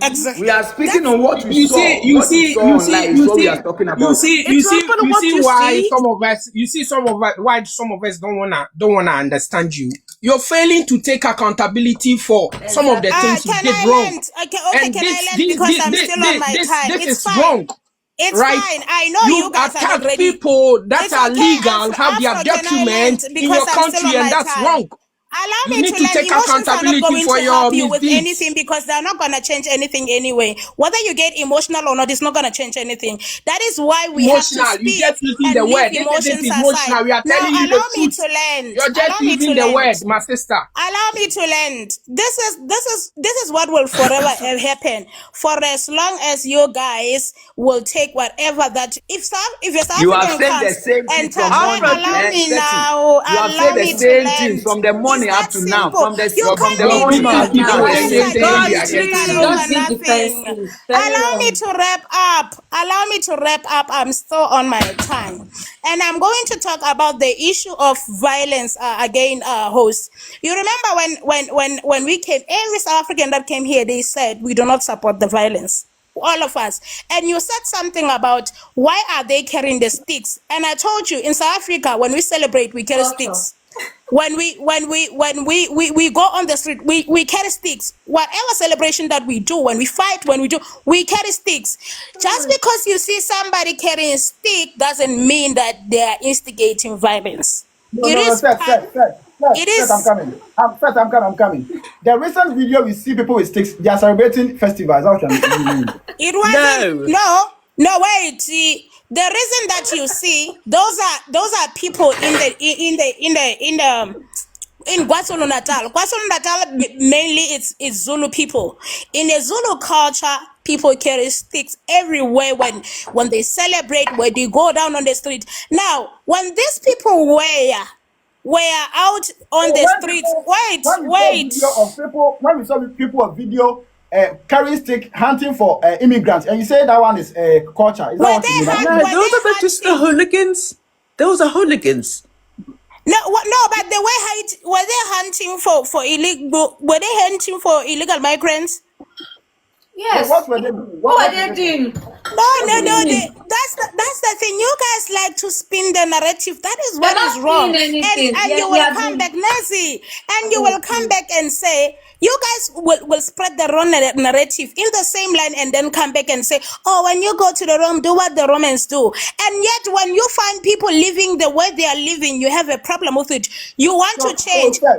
Exactly. We are speaking on what we saw. You see What we are talking about. You see why some of us don't wanna understand you. You're failing to take accountability for some of the things you did wrong. Okay, And can I land because I'm still on my time? this It's is fine. wrong. It's Right? fine. I know you guys are not attack ready. people that It's are okay, legal, have their Afro, can I documents land in your because I'm still country, on and my that's time? wrong. Allow You me need to to land. take Emotions are not accountability going for to your help you with misdeeds. anything because they're not going to change anything anyway. Whether you get emotional or not, it's not going to change anything. That is why we have to Emotional. You speak just using and the leave word. This emotions isn't aside. emotional. We are Now, telling you allow the me truth. to land. You're just Allow me using to the land. word, my sister. Allow me to land. This is what will forever happen for as long as you guys will take whatever that if a South You have African said the comes same thing and from touch morning. allow me Setting. now, You have allow said the me to same thing land. from the morning It's up that to now. simple. From the You from the can't morning Beating up to people now. the The same same thing thing we we are are just getting. over Don't be nothing. defensive. Allow me to wrap up. Allow me to wrap up. I'm still on my time. And I'm going to talk about the issue of violence again, host. You remember when we came, every South African that came here, they said we do not support the violence. All of us. And you said something about why are they carrying the sticks? And I told you in South Africa, when we celebrate, we carry sticks. When we go on the street, we carry sticks. Whatever celebration that we do, when we fight, we carry sticks. Just because you see somebody carrying a stick doesn't mean that they are instigating violence. I'm coming. I'm coming. The recent video we see people with sticks, they are celebrating festivals. It wasn't. No. Wait. The reason that you see those are people in KwaZulu Natal. KwaZulu Natal mainly it's Zulu people. In the Zulu culture, people carry sticks everywhere when they celebrate, when they go down on the street. Now, when these people were out on the streets, When we saw people of video carrying stick hunting for immigrants, and you say that one is culture. Is that what you mean? No, those are just the hooligans. Those are hooligans. No, but were they hunting for illegal? Were they hunting for illegal migrants? Yes. What were they doing? What were they doing? No. That's the thing. You guys like to spin the narrative. That is what is wrong. And you will come back, Nazi, and you will come back and say you guys will spread the wrong narrative in the same line, and then come back and say, oh, when you go to the Rome, do what the Romans do. And yet, when you find people living the way they are living, you have a problem with it. You want to change. Wait,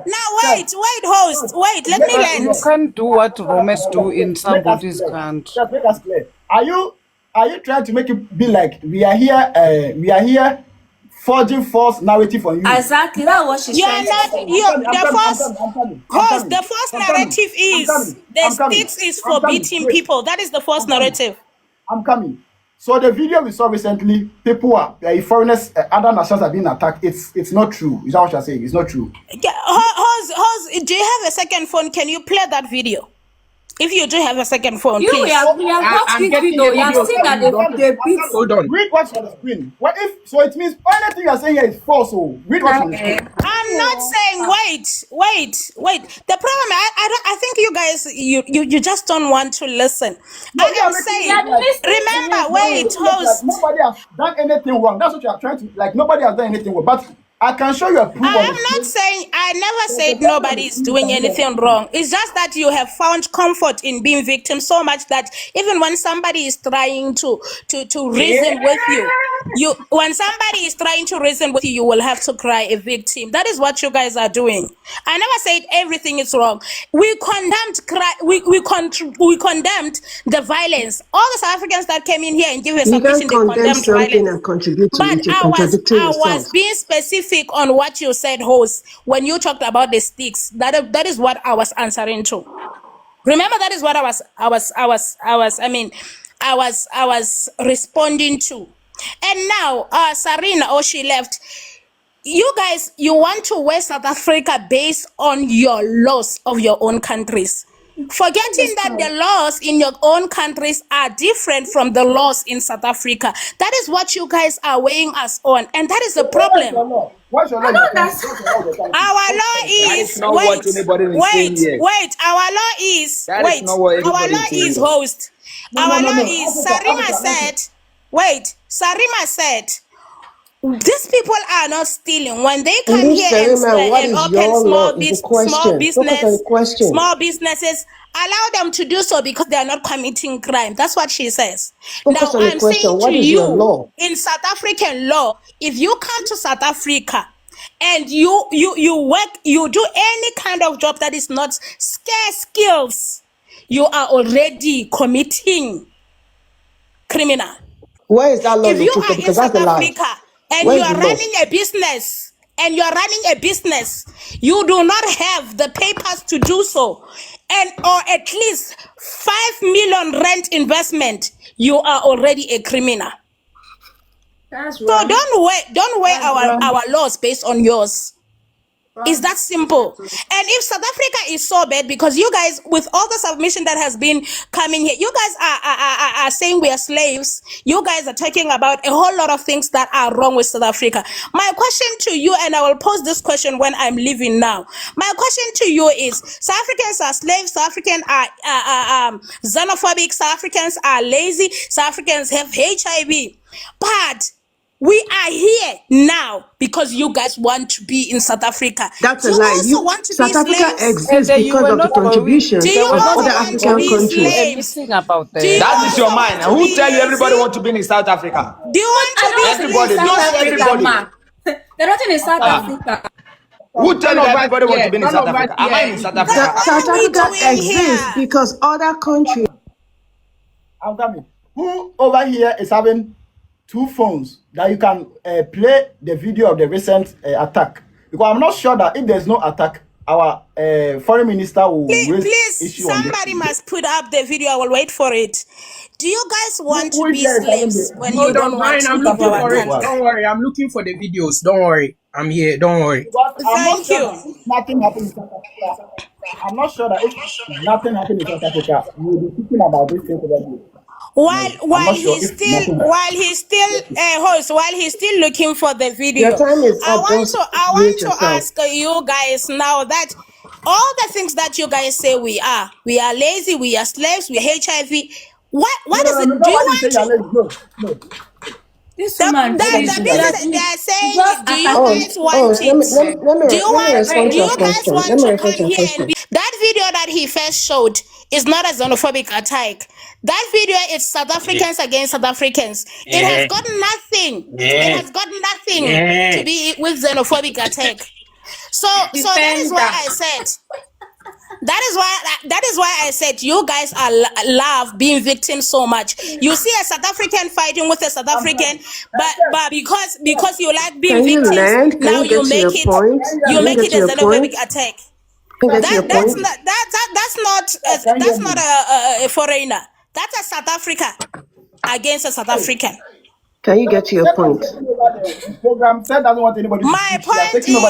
host, wait. Let me land. You can't do what Romans do in somebody's country. Just make us clear. Are you trying to make it be like we are here forging false narrative on you? Exactly, that's what she's trying to say. The first narrative is the sticks is for beating people. That is the first narrative. I'm coming. So the video we saw recently, people are foreigners, other nations are being attacked. It's not true. Is that what you're saying? It's not true. Do you have a second phone? Can you play that video? If you do have a second phone, please. We have watched this video. You have seen that they beat. Hold on. Read what's on the screen. What if? So it means anything you're saying here is false. So read what's on the screen. I'm not saying. Wait. The problem, I think you guys, you just don't want to listen. I'm saying. Remember, wait, host. Nobody has done anything wrong. That's what you are trying to like. Nobody has done anything wrong, but I can show you a proof. I am not saying, I never said nobody is doing anything wrong. It's just that you have found comfort in being victim so much that even when somebody is trying to reason with when somebody is trying to reason with you, you will have to cry a victim. That is what you guys are doing. I never said everything is wrong. We condemned the violence. All the South Africans that came in here and gave a submission, they condemned violence. And contribute to but it, I was being specific on what you said, host, when you talked about the sticks. That is what I was answering to. Remember, that is what I was responding to. And now, Sarina, she left. You guys, you want to wear South Africa based on your laws of your own countries. forgetting that the laws in your own countries are different from the laws in South Africa. That is what you guys are weighing us on, and that is the problem. What's your law? Our law is wait. Our law is wait. Our law is host. Our law is Sarima said. Wait, Sarima said. These people are not stealing when they come here and open small businesses. Allow them to do so because they are not committing crime. That's what she says. Now I'm saying to you, in South African law, if you come to South Africa and you work, you do any kind of job that is not scarce skills, you are already committing criminal. Where is that law? If you are in South Africa and you are running a business, you do not have the papers to do so, or at least 5 million rent investment, you are already a criminal. That's right. So don't weigh our laws based on yours. It's that simple. And if South Africa is so bad, because you guys, with all the submission that has been coming here, you guys are saying we are slaves. You guys are talking about a whole lot of things that are wrong with South Africa. My question to you, and I will pose this question when I'm leaving now. My question to you is, South Africans are slaves, South Africans are xenophobic, South Africans are lazy, South Africans have HIV. But we are here now because you guys want to be in South Africa. That's a lie. South Africa exists because of the contributions of other African countries. That is your mind. Who tell you everybody want to be in South Africa? Do you want to be everybody? Not everybody. They're not in South Africa. Who tell you everybody want to be in South Africa? Am I in South Africa? South Africa exists because other countries. Who over here is having 2 phones that you can play the video of the recent attack? Because I'm not sure that if there's no attack, our foreign minister will raise issue on this. Somebody must put up the video. I will wait for it. Do you guys want to be slaves when you don't want to leave our country? Don't worry, I'm looking for the videos. Don't worry, I'm here. Don't worry. Thank you. Nothing happened in South Africa. I'm not sure that if nothing happened in South Africa, we will be speaking about this thing over here. While he's still looking for the video, I want to ask you guys now that all the things that you guys say we are lazy, we are slaves, we are HIV. What is it? Do you want to? This woman they are saying, do you guys want it? Do you guys want to come here and be? That video that he first showed is not a xenophobic attack. That video is South Africans against South Africans. It has got nothing. It has got nothing to be with xenophobic attack. So that is why I said. That is why I said you guys love being victims so much. You see a South African fighting with a South African, but because you like being victims, now you make it a xenophobic attack. That's not a foreigner. That's a South Africa against a South African. Can you get to your point? My point is a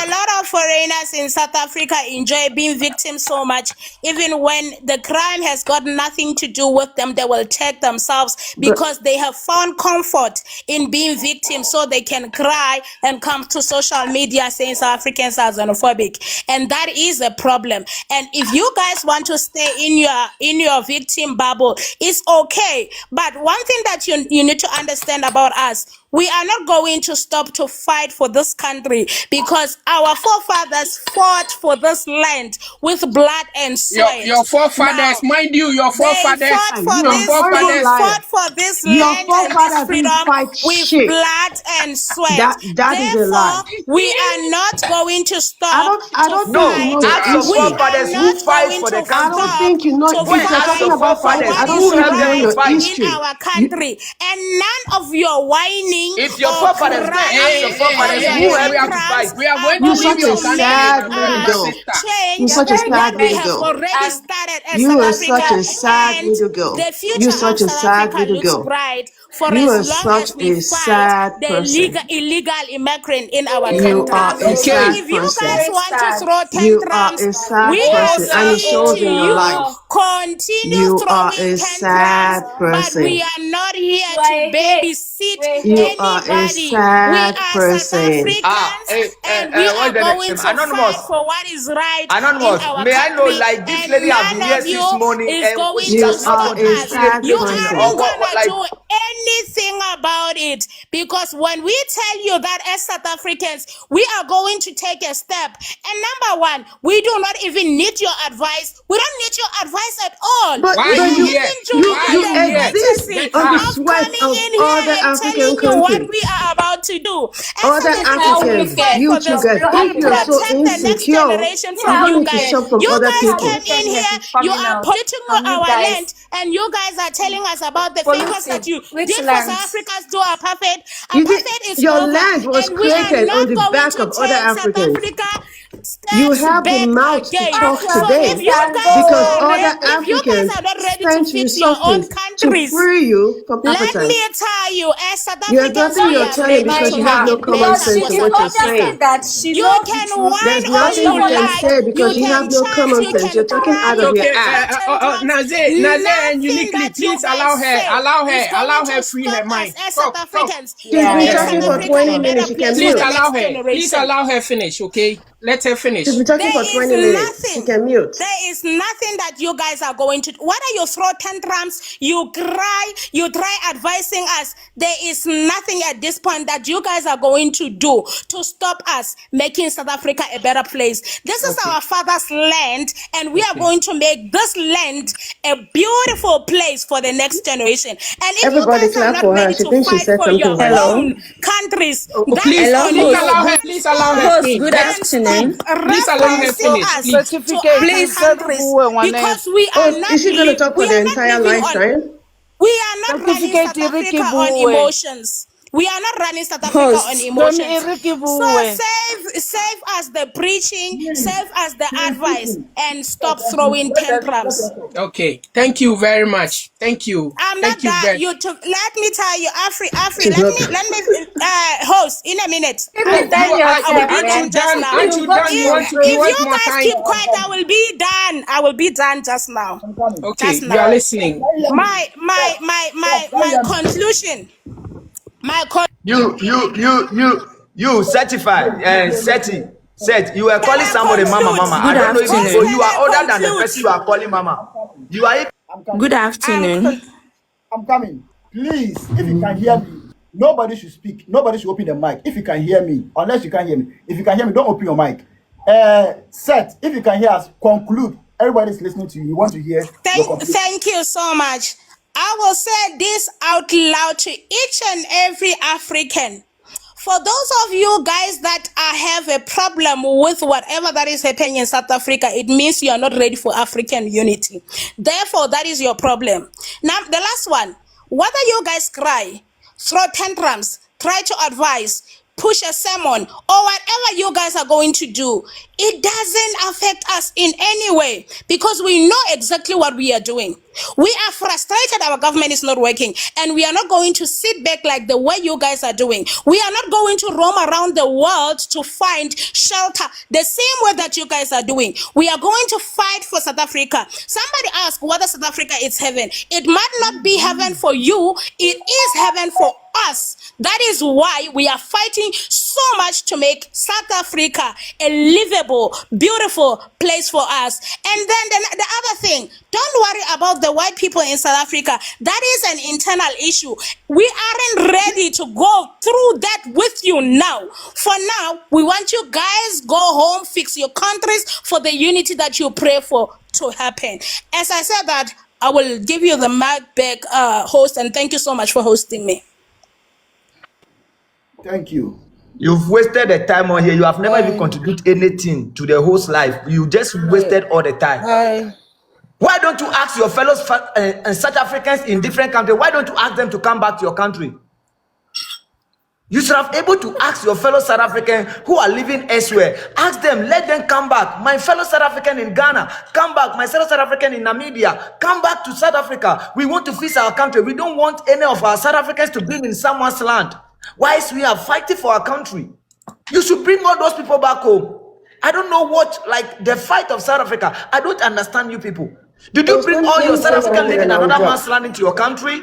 lot of foreigners in South Africa enjoy being victims so much. Even when the crime has got nothing to do with them, they will check themselves because they have found comfort in being victims, so they can cry and come to social media saying South Africans are xenophobic, and that is a problem. And if you guys want to stay in your victim bubble, it's okay. But one thing that you need to understand about us, we are not going to stop to fight for this country because our forefathers fought for this land with blood and sweat. Your forefathers, mind you, your forefathers fought for this land and this freedom with blood and sweat. Therefore, we are not going to stop to fight. Ask your forefathers who fight for the country. I don't think you know. If you're talking about fighting, I don't think you know your history. In our country, and none of your whining complaining If your or forefathers there, ask your crying forefathers on who your helped you to tantrums fight. we are are going to You're leave such going your a to candidate make sad alone, little my us girl. sister. You're change such a very what sad we little different. have girl. already And started as You South are Africa, such a sad and little the girl. You're future of such a South sad Africa little looks girl. bright for You as are long such as we a fight sad the person. illegal immigrant in our You are tantrums. a So Okay. sad if you guys person. very want to sad. throw You are tantrums, a we sad are person, and it saying shows to in your life. you, continue You are throwing a tantrums, sad but we person. are not here You are to a hate. babysit You are a You hate. are a anybody. We sad are South person. Africans, and we What's are the going name? to fight Anonymous. for what is right in Anonymous, our may I know, country, like this and lady have been none here of since you morning, is and going she to You has not are stop a us. contributed sad You anything, person. or aren't what? gonna Like, do anything about it, because when we tell you that as South Africans, we are going to take a step. And number one, we do not even need your advice. We don't need your advice at all. But Why We are but are you you here? even you doing Why are you you you the here? exist courtesy Get on the out. of sweat coming of in here other and African telling you what countries. we are about to do. As Other South This is Africans, how we will Africans, fight wicked you for two this. from guys, real We if you're so Africans. protect the next insecure, generation See from you how you need to guys. shop wicked. from You other guys How people. came in wickedness here, is you coming are out polluting from you our guys. land, and you guys are telling us about the favors that Polluting. you Which did for South lands? Africans to apartheid. You did, Apartheid is your over, land was and we are created on not the going back to of other take South Africans. Africa You steps have the back mouth to again. Pack talk So your if things today you and guys because are go. other if you guys Africans are not ready to sent fix your own resources to countries, free you from let apartheid. me tell you, as South There's Africans, nothing we you're Don't are telling ready deny because to you have make her no it common better because sense for in it's South what you're Africa. obviously saying. that she You knows the can truth, There's whine but all nothing she you you can hides like, it. say you because you have can no chant, common you sense. can You're talking cry, out of you your Okay, can throw ass. tantrums. Naze and Nothing uniquely, that you please guys say is going allow her to free her stop us mind. as South Talk, talk. Africans She's to Yeah, been make yeah, talking South for yeah. Africa 20 a better minutes. You can place for Please the mute. allow next her. Please generation. allow her finish, okay? Let her She's finish. been talking for There is 20 minutes. She nothing. can mute. There is nothing that you guys are going to do. Whether you throw tantrums, you cry, you try advising us. There is nothing at this point that you guys are going to do to stop us making South Africa a better place. This is Okay. our father's land, and we are Okay. going to make this land a beautiful place for the next generation. And if you Everybody guys are clap not for her. ready She to thinks she fight said for your something right. Hello. own countries, Oh, that please, is Hello, on please you. host. allow her. Please allow her Host, finish. good Let's Then stop afternoon. please allow her referencing finish, us please. to Certificate other is Please, countries, one. because we are Oh, not is she going to talk for we the are not entire living life on time? we are not running Certificate South Africa Ricky on Buwe. emotions. We are not running South Africa on host. From emotions. Ricky So Buwe. save us the preaching, save us the advice, and stop Please, throwing let tantrums. her talk. Okay. Thank you very much. Thank you. I'm not Thank you that very. you took. Let me tell you, Afri. She's not. Let me host in a minute. Keep Oh, it you down are. I will yourself, be Aren't yeah. you done just done? now. Aren't You you go done? to You your want to? If You place. want you more guys time? keep quiet, I will be done. I will be done just now. I'm coming. Just Okay, we are now. listening. My conclusion. My you certified, set. You were Can calling I somebody mama, conclude? mama. I Good don't know if you Host, go. afternoon. can You I are older than the conclude? person you are calling mama. You are even I'm coming. Good I'm afternoon. I'm coming. Please, if you can hear me, nobody should speak. Nobody should open the mic. If you can hear me, unless you can't hear me. If you can hear me, don't open your mic. Seth, if you can hear us, conclude. Everybody's listening to you. You want to hear your conclusion. Thank you so much. I will say this out loud to each and every African. For those of you guys that have a problem with whatever that is happening in South Africa, it means you are not ready for African unity. Therefore, that is your problem. Now, the last one, whether you guys cry, throw tantrums, try to advise, push a sermon, or whatever you guys are going to do, it doesn't affect us in any way, because we know exactly what we are doing. We are frustrated our government is not working, and we are not going to sit back like the way you guys are doing. We are not going to roam around the world to find shelter the same way that you guys are doing. We are going to fight for South Africa. Somebody asked whether South Africa is heaven. It might not be heaven for you, it is heaven for us. That is why we are fighting so much to make South Africa a livable, beautiful place for us. And then the other thing, don't worry about the white people in South Africa. That is an internal issue. We aren't ready to go through that with you now. For now, we want you guys go home, fix your countries for the unity that you pray for to happen. As I said that, I will give you the mic back, host, and thank you so much for hosting me. Thank you. You've wasted the time on here. You have never even contributed anything to the host life. You just wasted all the time. Hi. Why don't you ask your fellows South Africans in different countries? Why don't you ask them to come back to your country? You should have able to ask your fellow South African who are living elsewhere. Ask them, let them come back. My fellow South African in Ghana, come back. My fellow South African in Namibia, come back to South Africa. We want to fix our country. We don't want any of our South Africans to be in someone's land. Whilst we are fighting for our country, you should bring all those people back home. I don't know what, like the fight of South Africa. I don't understand you people. Did you bring all your South African living in another man's land into your country?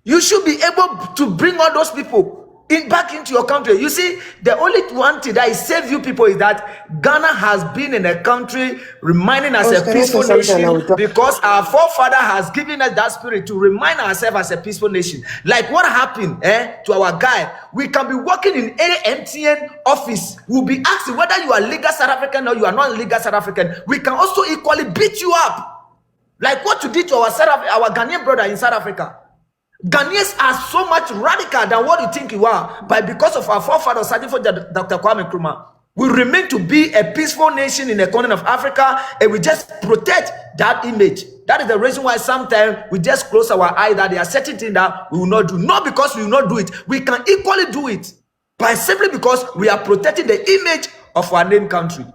You should be able to bring all those people back into your country. You see, the only one thing that save you people is that Ghana has been in a country reminding us a peaceful nation because our forefather has given us that spirit to remind ourselves as a peaceful nation. Like what happened to our guy, we can be working in any MTN office. We'll be asking whether you are legal South African or you are not legal South African. We can also equally beat you up. Like what you did to our Ghanaian brother in South Africa. Ghanaians are so much radical than what you think you are, but because of our forefathers, Dr. Kwame Nkrumah, we remain to be a peaceful nation in the continent of Africa, and we just protect that image. That is the reason why sometimes we just close our eyes that there are certain things that we will not do. Not because we will not do it, we can equally do it, but simply because we are protecting the image of our name country.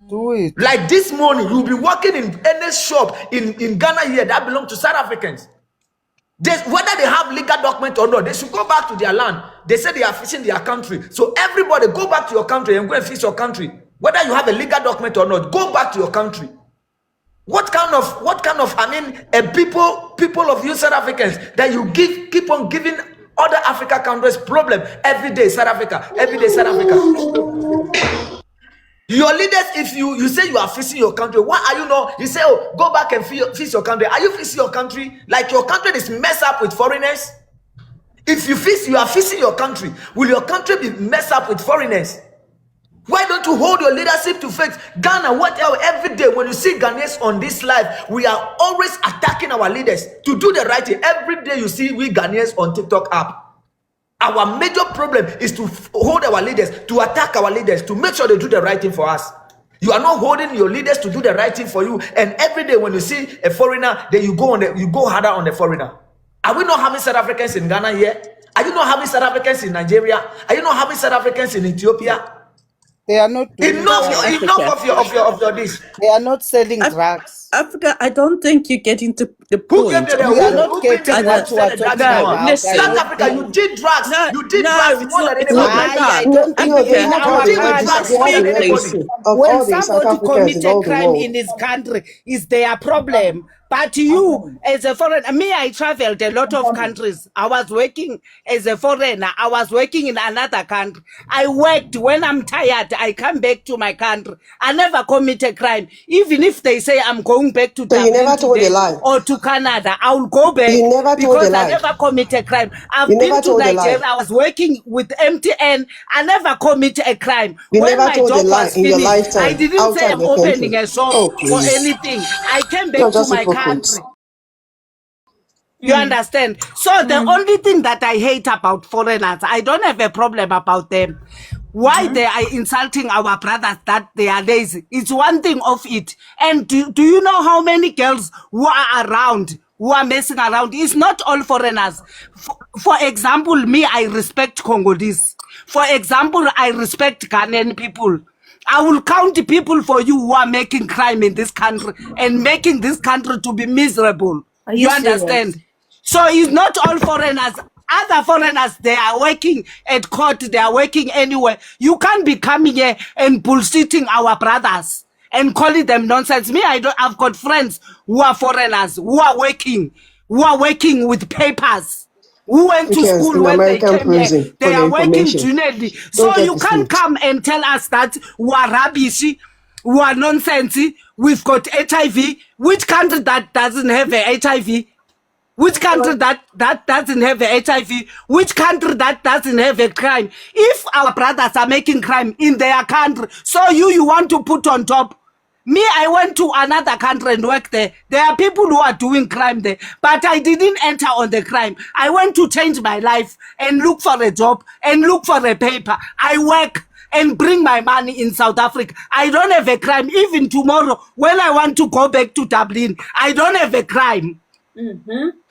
Do it. Like this morning, you'll be working in any shop in Ghana here that belongs to South Africans. Whether they have legal document or not, they should go back to their land. They say they are fixing their country. So everybody go back to your country and go and fix your country. Whether you have a legal document or not, go back to your country. What kind of people of you South Africans that you keep on giving other Africa countries problem every day, South Africa, every day, South Africa. Your leaders, if you say you are fixing your country, why are you not? You say, oh, go back and fix your country. Are you fixing your country? Like your country is messed up with foreigners? If you are fixing your country, will your country be messed up with foreigners? Why don't you hold your leadership to fix Ghana? What else? Every day when you see Ghanaians on this live, we are always attacking our leaders to do the right thing. Every day you see we Ghanaians on TikTok app. Our major problem is to hold our leaders, to attack our leaders, to make sure they do the right thing for us. You are not holding your leaders to do the right thing for you. And every day when you see a foreigner, then you go harder on the foreigner. Are we not having South Africans in Ghana here? Are you not having South Africans in Nigeria? Are you not having South Africans in Ethiopia? They are not enough of your this. They are not selling drugs. Africa, I don't think you're getting to the Who point. gave the We are not getting what you are talking about. listen. South Africa, you did drugs. No, You did no, drugs it's more not- than it's not anybody. like that. I don't think Africa, they have how our did country drugs is more than anybody. anybody. When the South somebody Africans in all committed the crime world. in his country, is their problem. But you, as a foreigner, me, I traveled a lot of countries. I was working as a foreigner. I was working in another country. I worked. When I'm tired, I come back to my country. I never commit a crime. Even if they say I'm going back to So you Dublin never told today a lie. or to Canada, I will go back You never told because a I lie. never commit a crime. I've You been never to told a lie. Nigeria. I was working with MTN. I never commit a crime. You When never my told a job lie was in your finished, I lifetime didn't say outside I'm the opening country. a shop Oh, or please. anything. I came You're back to just my hypocrites. country. You understand? So the only thing that I hate about foreigners, I don't have a problem about them. Why they are insulting our brothers that they are lazy? It's one thing of it. And do you know how many girls who are around, who are messing around? It's not all foreigners. For example, me, I respect Congolese. For example, I respect Ghanaian people. I will count the people for you who are making crime in this country and making this country to be miserable. Are you understand? serious? So it's not all foreigners. Other foreigners, they are working at court, they are working anywhere. You can't be coming here and bullshitting our brothers and calling them nonsense. Me, I've got friends who are foreigners, who are working with papers, who went to Africans school in when they American came here. prison, They for are your working information. genuinely. Don't So get you can't deceived. come and tell us that we are rubbish, we are nonsense, we've got HIV. Which country that doesn't have a HIV? Which country that doesn't have a HIV? Which country that doesn't have a crime? If our brothers are making crime in their country, so you want to put on top. Me, I went to another country and worked there. There are people who are doing crime there, but I didn't enter on the crime. I went to change my life and look for a job and look for a paper. I work and bring my money in South Africa. I don't have a crime. Even tomorrow, when I want to go back to Dublin, I don't have a crime.